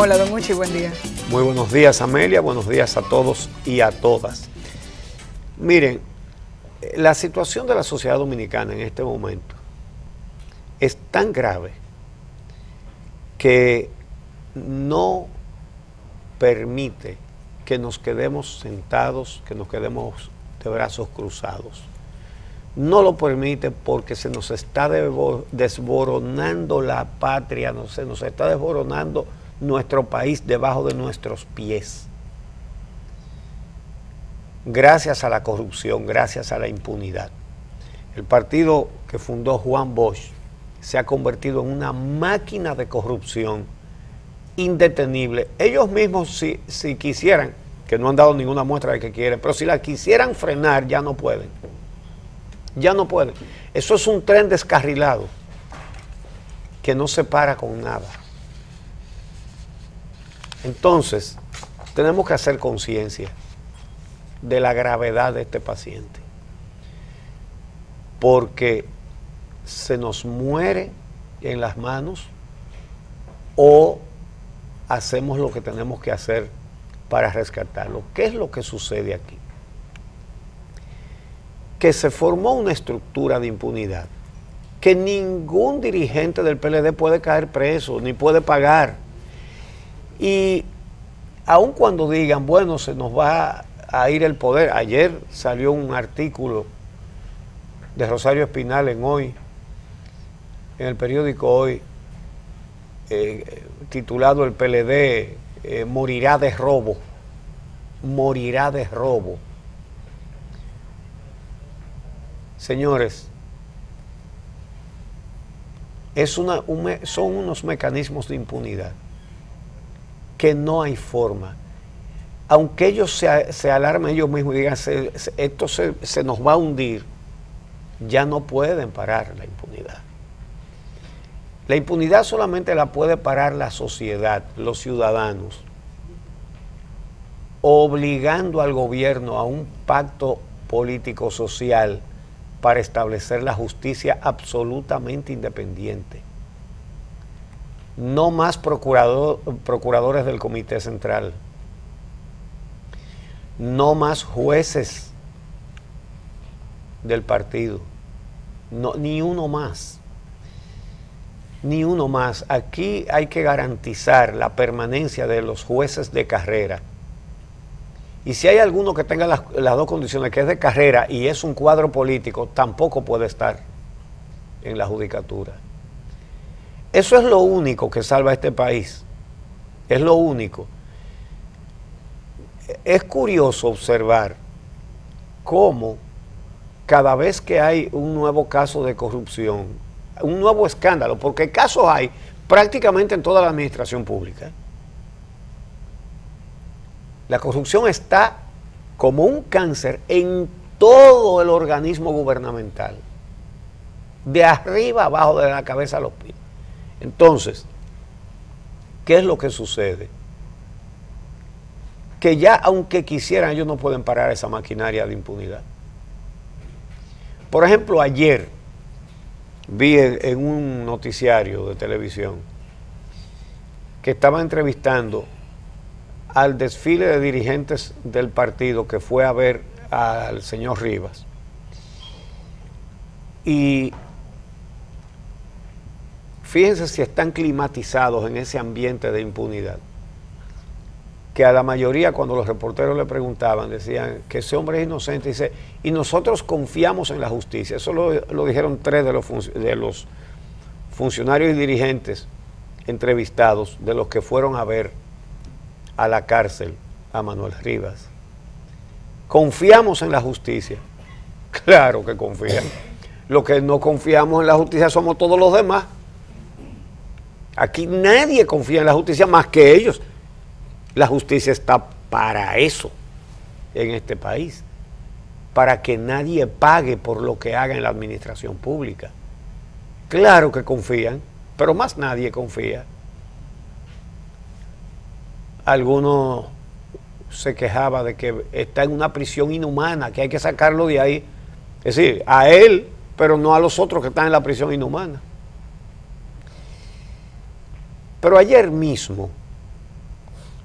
Hola, don Uchi, buen día. Muy buenos días, Amelia, buenos días a todos y a todas. Miren, la situación de la sociedad dominicana en este momento es tan grave que no permite que nos quedemos sentados, que nos quedemos de brazos cruzados. No lo permite porque se nos está desboronando la patria, se nos está desboronando nuestro país debajo de nuestros pies. Gracias a la corrupción, gracias a la impunidad. El partido que fundó Juan Bosch se ha convertido en una máquina de corrupción indetenible. Ellos mismos, si quisieran, que no han dado ninguna muestra de que quieren, pero si la quisieran frenar, ya no pueden. Ya no pueden. Eso es un tren descarrilado que no se para con nada. Entonces, tenemos que hacer conciencia de la gravedad de este paciente, porque se nos muere en las manos o hacemos lo que tenemos que hacer para rescatarlo. ¿Qué es lo que sucede aquí? Que se formó una estructura de impunidad que ningún dirigente del PLD puede caer preso ni puede pagar. Y aun cuando digan, bueno, se nos va a ir el poder. Ayer salió un artículo de Rosario Espinal en el periódico Hoy, titulado "El PLD morirá de robo". Morirá de robo. Señores, son unos mecanismos de impunidad que no hay forma. Aunque ellos se alarmen ellos mismos y digan, esto se nos va a hundir, ya no pueden parar la impunidad. La impunidad solamente la puede parar la sociedad, los ciudadanos, obligando al gobierno a un pacto político-social para establecer la justicia absolutamente independiente. No más procuradores del Comité Central. No más jueces del partido. No, ni uno más. Ni uno más. Aquí hay que garantizar la permanencia de los jueces de carrera. Y si hay alguno que tenga las dos condiciones, que es de carrera y es un cuadro político, tampoco puede estar en la judicatura. Eso es lo único que salva a este país. Es lo único. Es curioso observar cómo cada vez que hay un nuevo caso de corrupción, un nuevo escándalo, porque casos hay prácticamente en toda la administración pública. La corrupción está como un cáncer en todo el organismo gubernamental, de arriba abajo, de la cabeza a los pies. Entonces, ¿qué es lo que sucede? Que ya, aunque quisieran, ellos no pueden parar esa maquinaria de impunidad. Por ejemplo, ayer vi en un noticiario de televisión que estaba entrevistando al desfile de dirigentes del partido que fue a ver al señor Rivas. Y fíjense si están climatizados en ese ambiente de impunidad, que a la mayoría, cuando los reporteros le preguntaban, decían que ese hombre es inocente. Dice, y nosotros confiamos en la justicia. Eso lo dijeron 3 de los funcionarios y dirigentes entrevistados, de los que fueron a ver a la cárcel a Manuel Rivas. Confiamos en la justicia. Claro que confían. Los que no confiamos en la justicia somos todos los demás. Aquí nadie confía en la justicia más que ellos. La justicia está para eso en este país, para que nadie pague por lo que haga en la administración pública. Claro que confían, pero más nadie confía. Algunos se quejaba de que está en una prisión inhumana, que hay que sacarlo de ahí. Es decir, a él, pero no a los otros que están en la prisión inhumana. Pero ayer mismo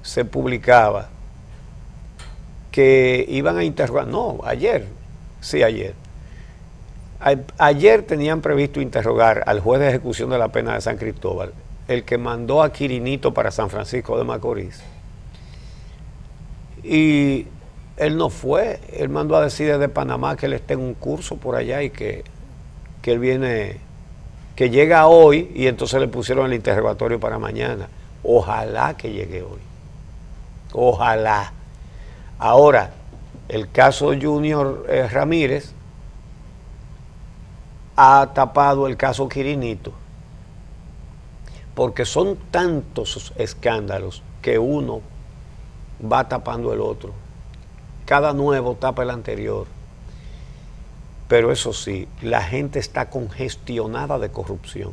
se publicaba que iban a interrogar, no, ayer, sí, ayer. Ayer tenían previsto interrogar al juez de ejecución de la pena de San Cristóbal, el que mandó a Quirinito para San Francisco de Macorís. Y él no fue, él mandó a decir desde Panamá que él está en un curso por allá y que él viene, que llega hoy, y entonces le pusieron el interrogatorio para mañana. Ojalá que llegue hoy. Ojalá. Ahora, el caso Junior Ramírez ha tapado el caso Quirinito, porque son tantos escándalos que uno va tapando el otro. Cada nuevo tapa el anterior. Pero eso sí, la gente está congestionada de corrupción.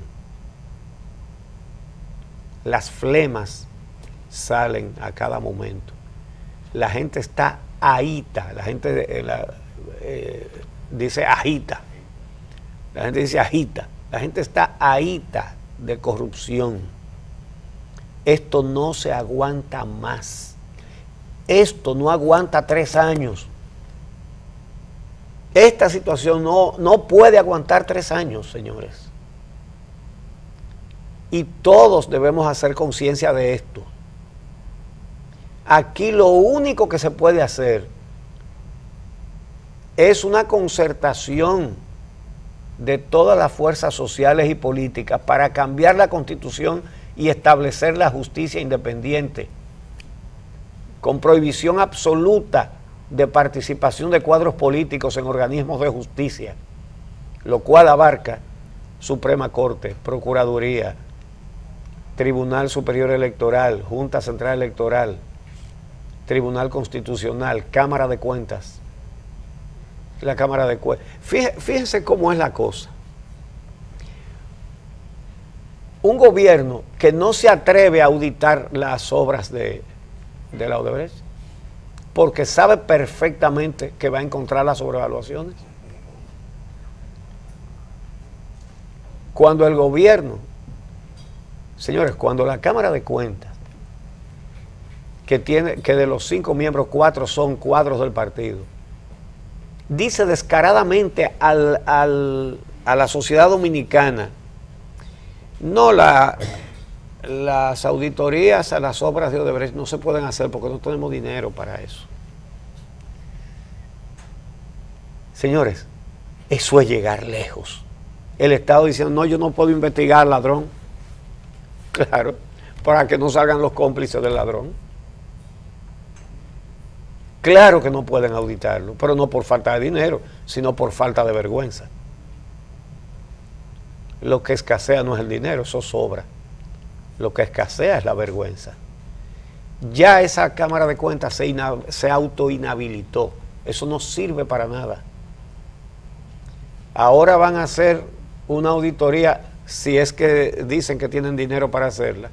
Las flemas salen a cada momento. La gente está ahita. La gente dice agita. La gente dice agita. La gente está ahita de corrupción. Esto no se aguanta más. Esto no aguanta 3 años. Esta situación no puede aguantar 3 años, señores. Y todos debemos hacer conciencia de esto. Aquí lo único que se puede hacer es una concertación de todas las fuerzas sociales y políticas para cambiar la Constitución y establecer la justicia independiente, con prohibición absoluta de participación de cuadros políticos en organismos de justicia, lo cual abarca Suprema Corte, Procuraduría, Tribunal Superior Electoral, Junta Central Electoral, Tribunal Constitucional, Cámara de Cuentas. La Cámara de Cuentas. Fíjense cómo es la cosa. Un gobierno que no se atreve a auditar las obras de la Odebrecht, porque sabe perfectamente que va a encontrar las sobrevaluaciones. Cuando el gobierno, señores, cuando la Cámara de Cuentas, que de los 5 miembros, 4 son cuadros del partido, dice descaradamente a la sociedad dominicana, no, las auditorías a las obras de Odebrecht no se pueden hacer porque no tenemos dinero para eso. Señores, eso es llegar lejos. El Estado diciendo, no, yo no puedo investigar al ladrón. Claro, para que no salgan los cómplices del ladrón. Claro que no pueden auditarlo, pero no por falta de dinero, sino por falta de vergüenza. Lo que escasea no es el dinero, eso sobra. Lo que escasea es la vergüenza. Ya esa Cámara de Cuentas se autoinhabilitó. Eso no sirve para nada. Ahora van a hacer una auditoría, si es que dicen que tienen dinero para hacerla,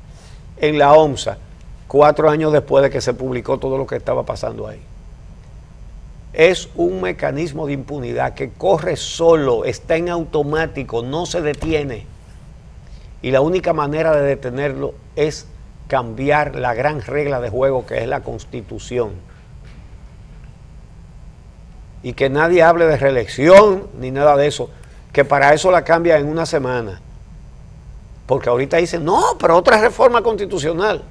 en la OMSA, 4 años después de que se publicó todo lo que estaba pasando ahí. Es un mecanismo de impunidad que corre solo, está en automático, no se detiene. Y la única manera de detenerlo es cambiar la gran regla de juego que es la Constitución. Y que nadie hable de reelección ni nada de eso, que para eso la cambia en una semana. Porque ahorita dicen, no, pero otra reforma constitucional.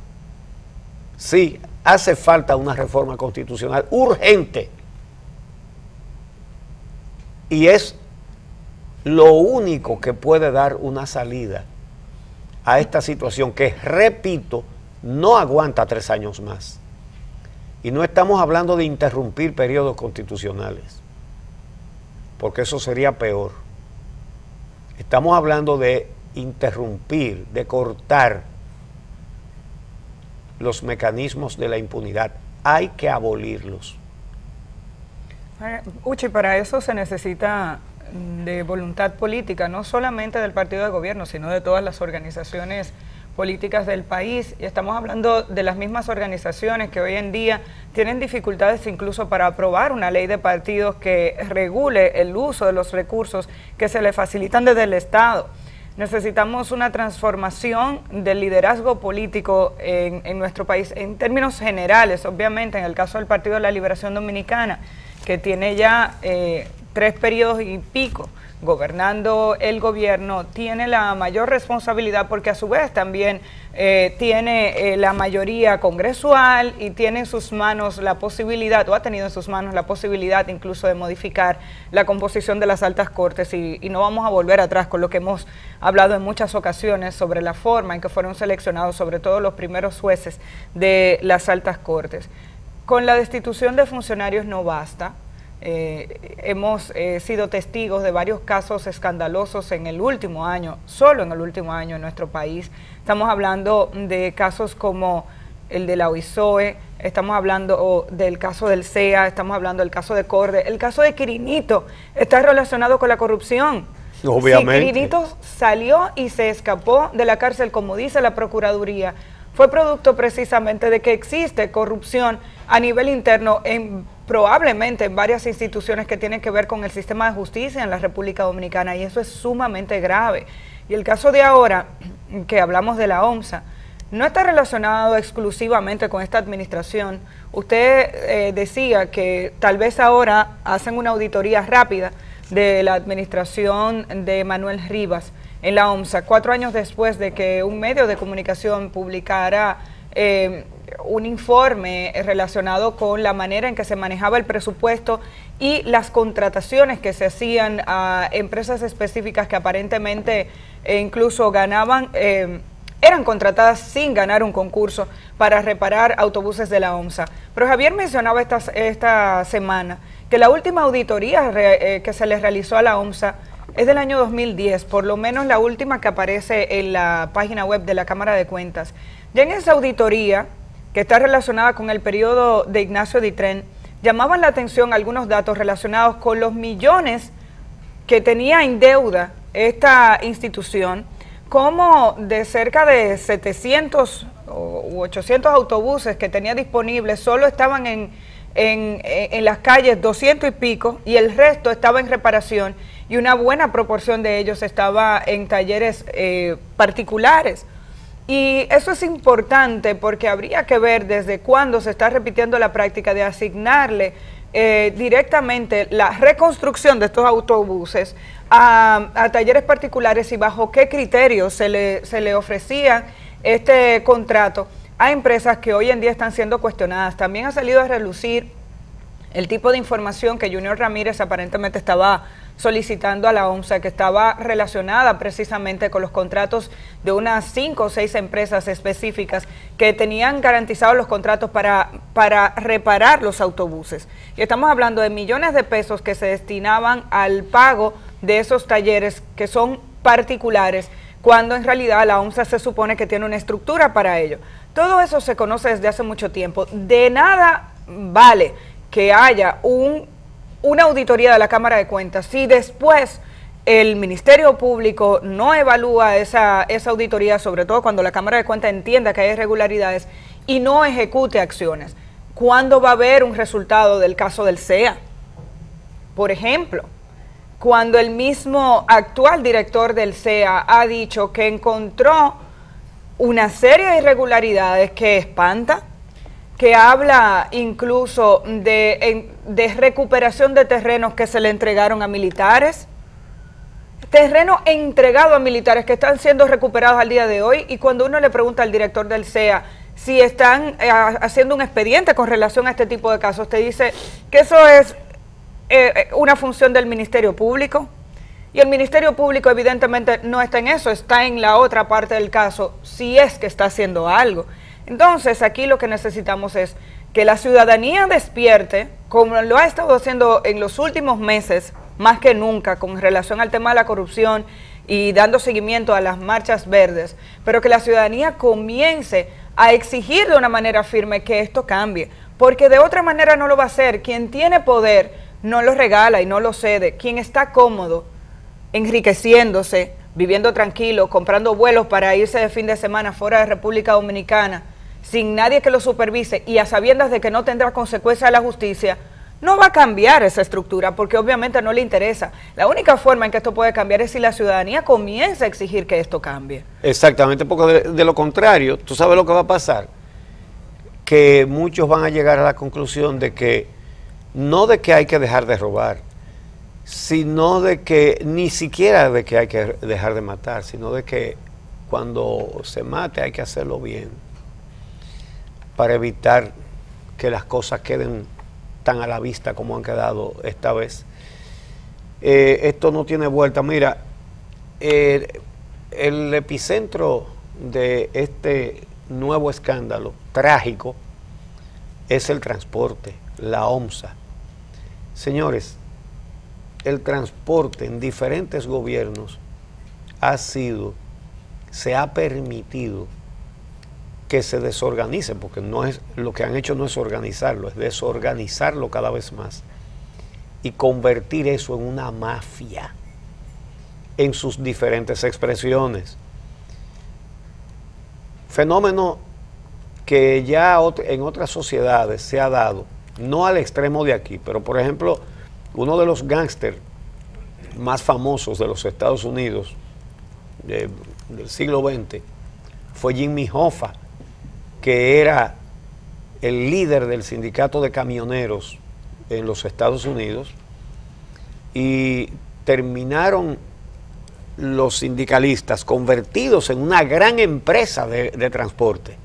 Sí, hace falta una reforma constitucional urgente. Y es lo único que puede dar una salida a esta situación que, repito, no aguanta 3 años más. Y no estamos hablando de interrumpir periodos constitucionales, porque eso sería peor. Estamos hablando de interrumpir, de cortar los mecanismos de la impunidad. Hay que abolirlos. Uchi, para eso se necesita de voluntad política, no solamente del partido de gobierno, sino de todas las organizaciones políticas del país. Y estamos hablando de las mismas organizaciones que hoy en día tienen dificultades incluso para aprobar una ley de partidos que regule el uso de los recursos que se le facilitan desde el Estado. necesitamos una transformación del liderazgo político en nuestro país, en términos generales, obviamente, en el caso del Partido de la Liberación Dominicana, que tiene ya 3 periodos y pico gobernando el gobierno, tiene la mayor responsabilidad porque a su vez también tiene la mayoría congresual y tiene en sus manos la posibilidad, o ha tenido en sus manos la posibilidad incluso de modificar la composición de las altas cortes y no vamos a volver atrás con lo que hemos hablado en muchas ocasiones sobre la forma en que fueron seleccionados sobre todo los primeros jueces de las altas cortes. Con la destitución de funcionarios no basta. Hemos sido testigos de varios casos escandalosos en el último año, solo en el último año en nuestro país. Estamos hablando de casos como el de la OISOE, estamos hablando del caso del CEA, estamos hablando del caso de Corde, el caso de Quirinito está relacionado con la corrupción. Obviamente. Si Quirinito salió y se escapó de la cárcel, como dice la Procuraduría, fue producto precisamente de que existe corrupción a nivel interno probablemente en varias instituciones que tienen que ver con el sistema de justicia en la República Dominicana, y eso es sumamente grave. Y el caso de ahora, que hablamos de la OMSA, no está relacionado exclusivamente con esta administración. Usted decía que tal vez ahora hacen una auditoría rápida de la administración de Manuel Rivas en la OMSA, 4 años después de que un medio de comunicación publicara un informe relacionado con la manera en que se manejaba el presupuesto y las contrataciones que se hacían a empresas específicas que aparentemente incluso ganaban, eran contratadas sin ganar un concurso para reparar autobuses de la OMSA. Pero Javier mencionaba esta semana que la última auditoría que se le realizó a la OMSA es del año 2010, por lo menos la última que aparece en la página web de la Cámara de Cuentas. Ya en esa auditoría, que está relacionada con el periodo de Ignacio Ditren, llamaban la atención algunos datos relacionados con los millones que tenía en deuda esta institución, como de cerca de 700 u 800 autobuses que tenía disponibles, solo estaban en las calles 200 y pico, y el resto estaba en reparación, y una buena proporción de ellos estaba en talleres particulares. Y eso es importante porque habría que ver desde cuándo se está repitiendo la práctica de asignarle directamente la reconstrucción de estos autobuses a talleres particulares y bajo qué criterios se le ofrecía este contrato a empresas que hoy en día están siendo cuestionadas. También ha salido a relucir el tipo de información que Junior Ramírez aparentemente estaba solicitando a la OMSA, que estaba relacionada precisamente con los contratos de unas 5 o 6 empresas específicas que tenían garantizados los contratos para reparar los autobuses. Y estamos hablando de millones de pesos que se destinaban al pago de esos talleres que son particulares, cuando en realidad la OMSA se supone que tiene una estructura para ello. Todo eso se conoce desde hace mucho tiempo. De nada vale que haya una auditoría de la Cámara de Cuentas si después el Ministerio Público no evalúa esa auditoría, sobre todo cuando la Cámara de Cuentas entienda que hay irregularidades y no ejecute acciones. ¿Cuándo va a haber un resultado del caso del CEA? Por ejemplo, cuando el mismo actual director del CEA ha dicho que encontró una serie de irregularidades que espanta, que habla incluso de recuperación de terrenos que se le entregaron a militares, terrenos entregados a militares que están siendo recuperados al día de hoy, y cuando uno le pregunta al director del CEA si están haciendo un expediente con relación a este tipo de casos, te dice que eso es una función del Ministerio Público, y el Ministerio Público evidentemente no está en eso, está en la otra parte del caso, si es que está haciendo algo. Entonces, aquí lo que necesitamos es que la ciudadanía despierte, como lo ha estado haciendo en los últimos meses, más que nunca, con relación al tema de la corrupción y dando seguimiento a las marchas verdes, pero que la ciudadanía comience a exigir de una manera firme que esto cambie, porque de otra manera no lo va a hacer. Quien tiene poder no lo regala y no lo cede. Quien está cómodo, enriqueciéndose, viviendo tranquilo, comprando vuelos para irse de fin de semana fuera de República Dominicana, sin nadie que lo supervise y a sabiendas de que no tendrá consecuencia de la justicia, no va a cambiar esa estructura porque obviamente no le interesa. La única forma en que esto puede cambiar es si la ciudadanía comienza a exigir que esto cambie. Exactamente, porque de lo contrario, tú sabes lo que va a pasar, que muchos van a llegar a la conclusión de que no de que hay que dejar de robar, sino de que ni siquiera de que hay que dejar de matar, sino de que cuando se mate hay que hacerlo bien para evitar que las cosas queden tan a la vista como han quedado esta vez. Esto no tiene vuelta. Mira, el epicentro de este nuevo escándalo trágico es el transporte, la OMSA. Señores, el transporte en diferentes gobiernos se ha permitido que se desorganice, porque no es, lo que han hecho no es organizarlo, es desorganizarlo cada vez más y convertir eso en una mafia en sus diferentes expresiones. Fenómeno que ya en otras sociedades se ha dado, no al extremo de aquí, pero por ejemplo, uno de los gángsters más famosos de los Estados Unidos del siglo XX fue Jimmy Hoffa, que era el líder del sindicato de camioneros en los Estados Unidos, y terminaron los sindicalistas convertidos en una gran empresa de transporte.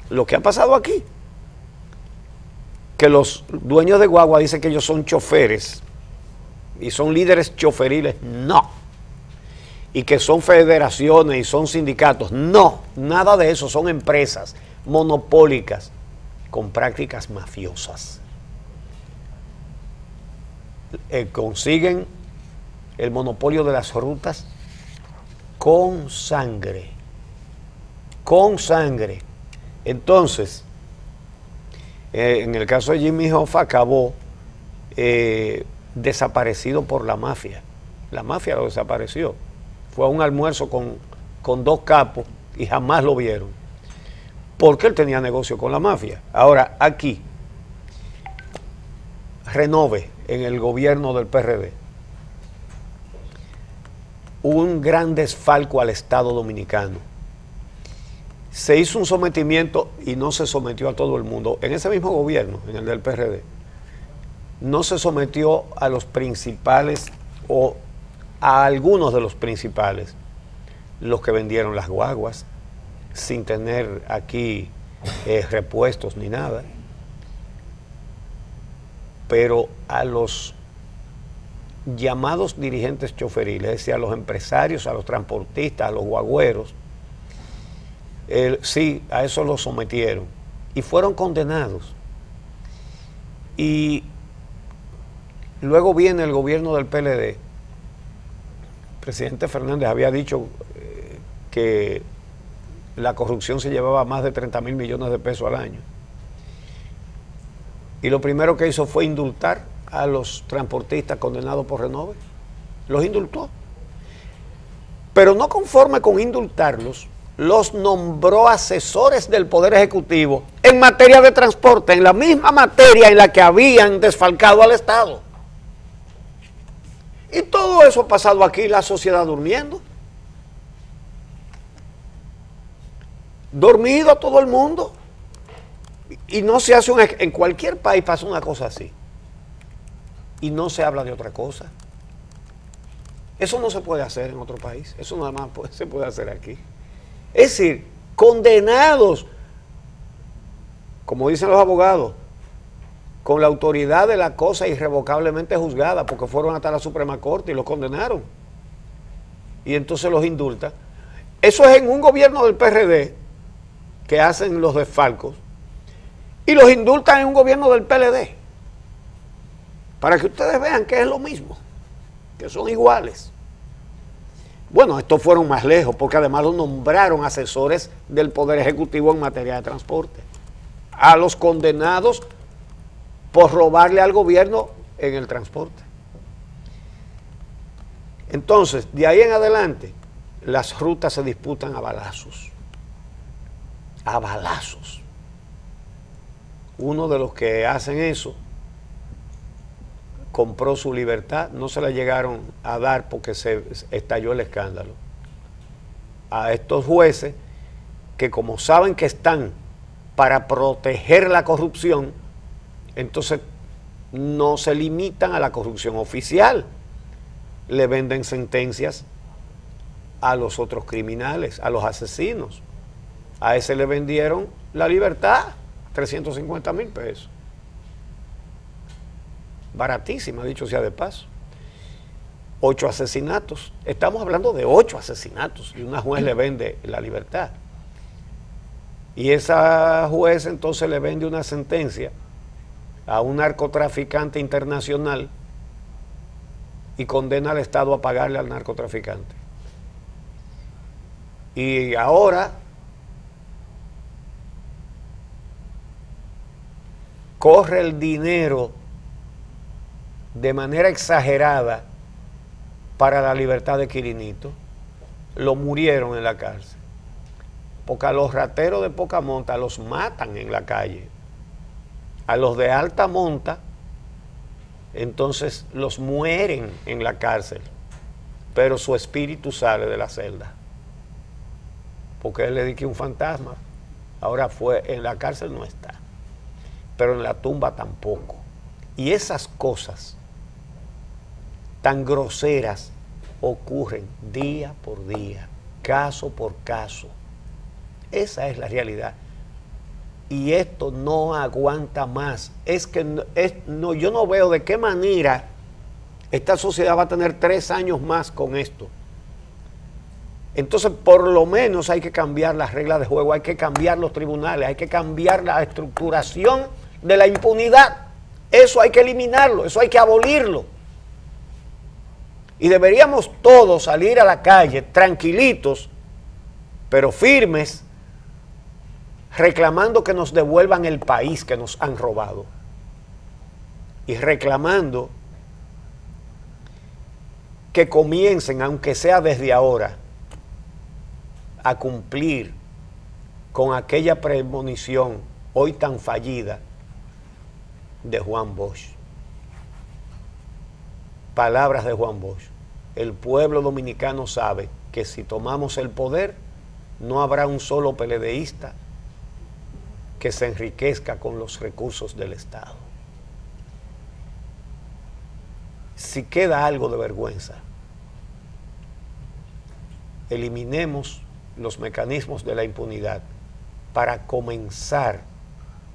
Lo que ha pasado aquí, que los dueños de guagua dicen que ellos son choferes y son líderes choferiles, no. Y que son federaciones y son sindicatos, no, nada de eso, son empresas monopólicas con prácticas mafiosas. Consiguen el monopolio de las rutas con sangre, con sangre. Entonces, en el caso de Jimmy Hoffa acabó desaparecido por la mafia. La mafia lo desapareció. Fue a un almuerzo con dos capos y jamás lo vieron, porque él tenía negocio con la mafia. Ahora, aquí, Renove, en el gobierno del PRD, un gran desfalco al Estado dominicano. Se hizo un sometimiento y no se sometió a todo el mundo. En ese mismo gobierno, en el del PRD, no se sometió a los principales o a algunos de los principales, los que vendieron las guaguas sin tener aquí repuestos ni nada, pero a los llamados dirigentes choferiles, es decir, a los empresarios, a los transportistas, a los guagüeros, sí, a eso los sometieron y fueron condenados. Y luego viene el gobierno del PLD. El presidente Fernández había dicho que la corrupción se llevaba más de 30.000 millones de pesos al año. Y lo primero que hizo fue indultar a los transportistas condenados por Renove. Los indultó. Pero no conforme con indultarlos, los nombró asesores del Poder Ejecutivo en materia de transporte, en la misma materia en la que habían desfalcado al Estado. Y todo eso ha pasado aquí, la sociedad durmiendo. Dormido todo el mundo. Y no se hace en cualquier país pasa una cosa así. Y no se habla de otra cosa. Eso no se puede hacer en otro país. Eso nada más se puede hacer aquí. Es decir, condenados, como dicen los abogados, con la autoridad de la cosa irrevocablemente juzgada, porque fueron hasta la Suprema Corte y los condenaron. Y entonces los indultan. Eso es en un gobierno del PRD que hacen los desfalcos, y los indultan en un gobierno del PLD, para que ustedes vean que es lo mismo, que son iguales. Bueno, estos fueron más lejos, porque además los nombraron asesores del Poder Ejecutivo en materia de transporte, a los condenados por robarle al gobierno en el transporte. Entonces, de ahí en adelante, las rutas se disputan a balazos. A balazos. Uno de los que hacen eso compró su libertad, no se la llegaron a dar porque se estalló el escándalo. A estos jueces que, como saben que están para proteger la corrupción, entonces no se limitan a la corrupción oficial, le venden sentencias a los otros criminales, a los asesinos. A ese le vendieron la libertad, 350,000 pesos. Baratísima, dicho sea de paso. 8 asesinatos. Estamos hablando de 8 asesinatos y una juez le vende la libertad. Y esa juez entonces le vende una sentencia a un narcotraficante internacional y condena al Estado a pagarle al narcotraficante. Y ahora corre el dinero de manera exagerada para la libertad de Quirinito. Lo murieron en la cárcel. Porque a los rateros de poca monta los matan en la calle. A los de alta monta, entonces los mueren en la cárcel. Pero su espíritu sale de la celda. Porque él le dice que un fantasma. Ahora en la cárcel no está. Pero en la tumba tampoco. Y esas cosas tan groseras ocurren día por día, caso por caso. Esa es la realidad. Y esto no aguanta más. Yo no veo de qué manera esta sociedad va a tener 3 años más con esto. Entonces, por lo menos hay que cambiar las reglas de juego, hay que cambiar los tribunales, hay que cambiar la estructuración de la impunidad. Eso hay que eliminarlo, eso hay que abolirlo. Y deberíamos todos salir a la calle tranquilitos, pero firmes, reclamando que nos devuelvan el país que nos han robado. Y reclamando que comiencen, aunque sea desde ahora, a cumplir con aquella premonición hoy tan fallida de Juan Bosch. Palabras de Juan Bosch. El pueblo dominicano sabe que si tomamos el poder, no habrá un solo PLDista que se enriquezca con los recursos del Estado. Si queda algo de vergüenza, eliminemos los mecanismos de la impunidad para comenzar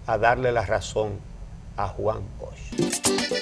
a darle la razón a Juan Bosch.